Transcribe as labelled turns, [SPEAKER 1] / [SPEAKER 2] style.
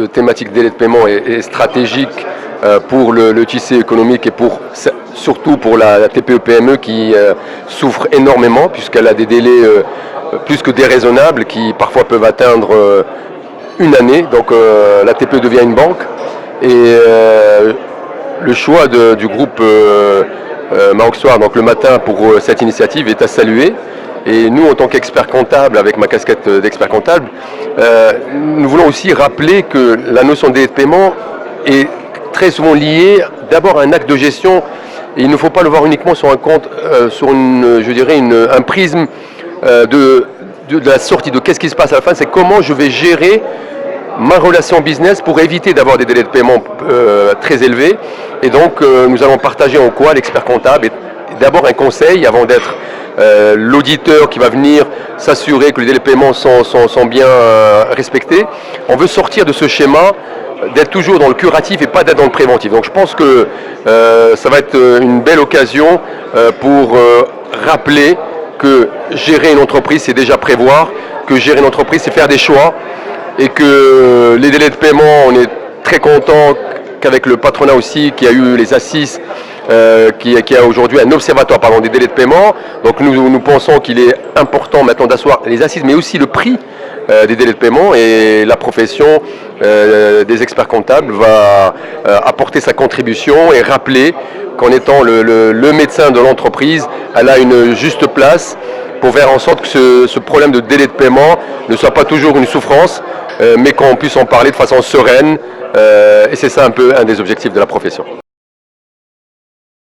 [SPEAKER 1] thématique délai de paiement est stratégique pour le tissu économique et surtout pour la TPE-PME qui souffre énormément puisqu'elle a des délais plus que déraisonnables qui parfois peuvent atteindre une année. Donc la TPE devient une banque et le choix du groupe Maroc Soir, donc le matin, pour cette initiative est à saluer. Et nous, en tant qu'experts comptables, avec ma casquette d'expert comptable, nous voulons aussi rappeler que la notion de délai de paiement est très souvent liée d'abord à un acte de gestion. Et il ne faut pas le voir uniquement sur un compte, sur un prisme de la sortie, de qu'est-ce qui se passe à la fin, c'est comment je vais gérer ma relation business pour éviter d'avoir des délais de paiement très élevés. Et donc, nous allons partager en quoi l'expert comptable est d'abord un conseil avant d'être l'auditeur qui va venir s'assurer que les délais de paiement sont bien respectés. On veut sortir de ce schéma d'être toujours dans le curatif et pas d'être dans le préventif. Donc je pense que ça va être une belle occasion pour rappeler que gérer une entreprise, c'est déjà prévoir, que gérer une entreprise, c'est faire des choix, et que les délais de paiement, on est très content qu'avec le patronat aussi, qui a eu les assises, qui a aujourd'hui un observatoire des délais de paiement. Donc nous pensons qu'il est important maintenant d'asseoir les assises, mais aussi le prix des délais de paiement, et la profession des experts comptables va apporter sa contribution et rappeler qu'en étant le médecin de l'entreprise, elle a une juste place pour faire en sorte que ce problème de délai de paiement ne soit pas toujours une souffrance, mais qu'on puisse en parler de façon sereine, et c'est ça un peu un des objectifs de la profession.